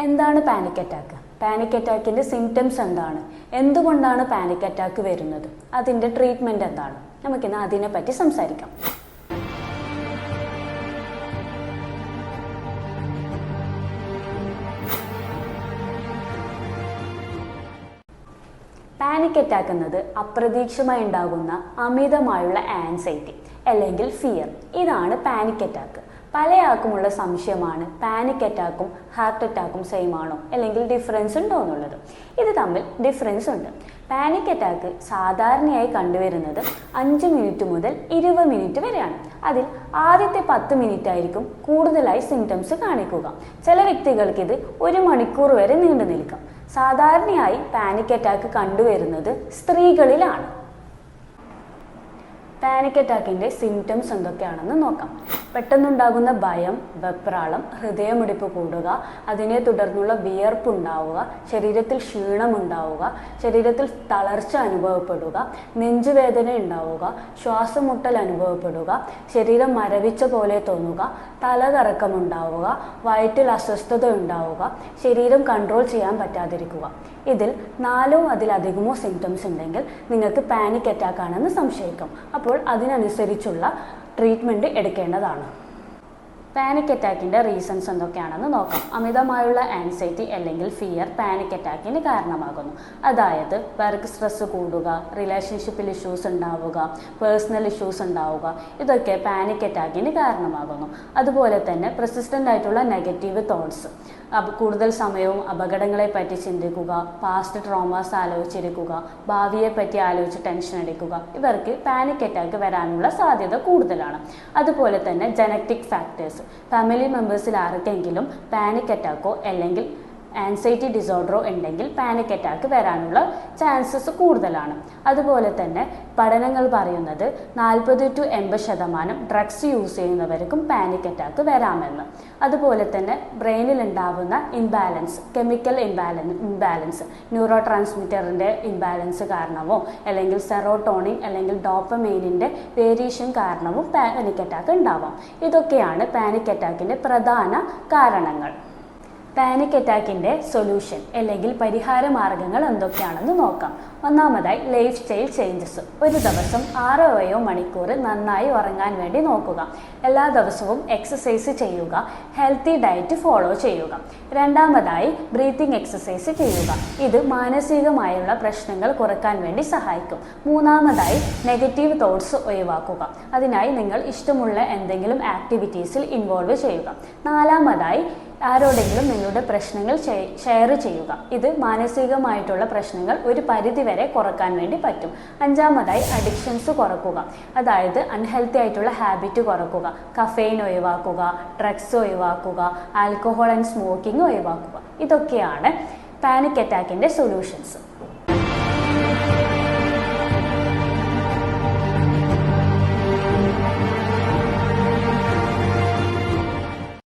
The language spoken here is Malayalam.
എന്താണ് പാനിക് അറ്റാക്ക്? പാനിക് അറ്റാക്കിന്റെ സിംറ്റംസ് എന്താണ്? എന്തുകൊണ്ടാണ് പാനിക് അറ്റാക്ക് വരുന്നത്? അതിന്റെ ട്രീറ്റ്മെന്റ് എന്താണ്? നമുക്കിന്ന് അതിനെപ്പറ്റി സംസാരിക്കാം. പാനിക് അറ്റാക്ക് എന്നത് അപ്രതീക്ഷിതമായി ഉണ്ടാകുന്ന അമിതമായുള്ള ആൻസൈറ്റി അല്ലെങ്കിൽ ഫിയർ. ഇതാണ് പാനിക് അറ്റാക്ക്. പല ആൾക്കുമുള്ള സംശയമാണ് പാനിക് അറ്റാക്കും ഹാർട്ട് അറ്റാക്കും സെയിം ആണോ അല്ലെങ്കിൽ ഡിഫറൻസ് ഉണ്ടോ എന്നുള്ളത്. ഇത് തമ്മിൽ ഡിഫറൻസ് ഉണ്ട്. പാനിക് അറ്റാക്ക് സാധാരണയായി കണ്ടുവരുന്നത് 5 മിനിറ്റ് മുതൽ 20 മിനിറ്റ് വരെയാണ്. അതിൽ ആദ്യത്തെ 10 മിനിറ്റ് ആയിരിക്കും കൂടുതലായി സിംറ്റംസ് കാണിക്കുക. ചില വ്യക്തികൾക്ക് ഇത് 1 മണിക്കൂർ വരെ നീണ്ടു നിൽക്കാം. സാധാരണയായി പാനിക് അറ്റാക്ക് കണ്ടുവരുന്നത് സ്ത്രീകളിലാണ്. പാനിക് അറ്റാക്കിന്റെ സിംറ്റംസ് എന്തൊക്കെയാണെന്ന് നോക്കാം. പെട്ടെന്നുണ്ടാകുന്ന ഭയം, വെപ്രാളം, ഹൃദയമിടിപ്പ് കൂടുക, അതിനെ തുടർന്നുള്ള വിയർപ്പ് ഉണ്ടാവുക, ശരീരത്തിൽ ക്ഷീണം ഉണ്ടാവുക, ശരീരത്തിൽ തളർച്ച അനുഭവപ്പെടുക, നെഞ്ചുവേദന ഉണ്ടാവുക, ശ്വാസമുട്ടൽ അനുഭവപ്പെടുക, ശരീരം മരവിച്ച പോലെ തോന്നുക, തലകറക്കം ഉണ്ടാവുക, വയറ്റിൽ അസ്വസ്ഥത ഉണ്ടാവുക, ശരീരം കൺട്രോൾ ചെയ്യാൻ പറ്റാതിരിക്കുക. ഇതിൽ 4 അതിലധികമോ സിംറ്റംസ് ഉണ്ടെങ്കിൽ നിങ്ങൾക്ക് പാനിക് അറ്റാക്ക് ആണെന്ന് സംശയിക്കാം. അപ്പോൾ അതിനനുസരിച്ചുള്ള ട്രീറ്റ്മെൻറ്റ് എടുക്കേണ്ടതാണ്. പാനിക് അറ്റാക്കിൻ്റെ റീസൺസ് എന്തൊക്കെയാണെന്ന് നോക്കാം. അമിതമായുള്ള ആൻസൈറ്റി അല്ലെങ്കിൽ ഫിയർ പാനിക് അറ്റാക്കിന് കാരണമാകുന്നു. അതായത് വർക്ക് സ്ട്രെസ് കൂടുക, റിലേഷൻഷിപ്പിൽ ഇഷ്യൂസ് ഉണ്ടാവുക, പേഴ്സണൽ ഇഷ്യൂസ് ഉണ്ടാവുക, ഇതൊക്കെ പാനിക് അറ്റാക്കിന് കാരണമാകുന്നു. അതുപോലെ തന്നെ പെർസിസ്റ്റൻ്റ് ആയിട്ടുള്ള നെഗറ്റീവ് തോട്ട്സ്, കൂടുതൽ സമയവും അപകടങ്ങളെ പറ്റി ചിന്തിക്കുക, പാസ്റ്റ് ട്രോമാസ് ആലോചിച്ചിരിക്കുക, ഭാവിയെ പറ്റി ആലോചിച്ച് ടെൻഷൻ അടിക്കുക, ഇവർക്ക് പാനിക് അറ്റാക്ക് വരാനുള്ള സാധ്യത കൂടുതലാണ്. അതുപോലെ തന്നെ ജനറ്റിക് ഫാക്ടേഴ്സ്, ഫാമിലി മെമ്പേഴ്സിൽ ആർക്കെങ്കിലും പാനിക് അറ്റാക്കോ അല്ലെങ്കിൽ ആൻസൈറ്റി ഡിസോർഡറോ ഉണ്ടെങ്കിൽ പാനിക് അറ്റാക്ക് വരാനുള്ള ചാൻസസ് കൂടുതലാണ്. അതുപോലെ തന്നെ പഠനങ്ങൾ പറയുന്നത് 40 to 80% ഡ്രഗ്സ് യൂസ് ചെയ്യുന്നവർക്കും പാനിക് അറ്റാക്ക് വരാമെന്ന്. അതുപോലെ തന്നെ ബ്രെയിനിൽ ഉണ്ടാവുന്ന ഇംബാലൻസ്, കെമിക്കൽ ഇംബാലൻസ്, ന്യൂറോ ട്രാൻസ്മിറ്ററിൻ്റെ ഇംബാലൻസ് കാരണമോ അല്ലെങ്കിൽ സെറോട്ടോണിൻ അല്ലെങ്കിൽ ഡോപ്പമൈനിൻ്റെ വേരിയേഷൻ കാരണവും പാനിക് അറ്റാക്ക് ഉണ്ടാവാം. ഇതൊക്കെയാണ് പാനിക് അറ്റാക്കിൻ്റെ പ്രധാന കാരണങ്ങൾ. പാനിക് അറ്റാക്കിൻ്റെ സൊല്യൂഷൻ അല്ലെങ്കിൽ പരിഹാര മാർഗങ്ങൾ എന്തൊക്കെയാണെന്ന് നോക്കാം. ഒന്നാമതായി ലൈഫ് സ്റ്റൈൽ ചേഞ്ചസ്. ഒരു ദിവസം 6-7 മണിക്കൂർ നന്നായി ഉറങ്ങാൻ വേണ്ടി നോക്കുക. എല്ലാ ദിവസവും എക്സസൈസ് ചെയ്യുക. ഹെൽത്തി ഡയറ്റ് ഫോളോ ചെയ്യുക. രണ്ടാമതായി ബ്രീത്തിങ് എക്സസൈസ് ചെയ്യുക. ഇത് മാനസികമായുള്ള പ്രശ്നങ്ങൾ കുറയ്ക്കാൻ വേണ്ടി സഹായിക്കും. മൂന്നാമതായി നെഗറ്റീവ് തോട്ട്സ് ഒഴിവാക്കുക. അതിനായി നിങ്ങൾ ഇഷ്ടമുള്ള എന്തെങ്കിലും ആക്ടിവിറ്റീസിൽ ഇൻവോൾവ് ചെയ്യുക. നാലാമതായി ആരോടെങ്കിലും നിങ്ങളുടെ പ്രശ്നങ്ങൾ ഷെയർ ചെയ്യുക. ഇത് മാനസികമായിട്ടുള്ള പ്രശ്നങ്ങൾ ഒരു പരിധിവരെ കുറക്കാൻ വേണ്ടി പറ്റും. അഞ്ചാമതായി അഡിക്ഷൻസ് കുറക്കുക. അതായത് അൺഹെൽത്തി ആയിട്ടുള്ള ഹാബിറ്റ് കുറക്കുക. കഫെയിൻ ഒഴിവാക്കുക, ഡ്രഗ്സ് ഒഴിവാക്കുക, ആൽക്കഹോൾ ആൻഡ് സ്മോക്കിംഗ് ഒഴിവാക്കുക. ഇതൊക്കെയാണ് പാനിക് അറ്റാക്കിൻ്റെ സൊല്യൂഷൻസ്.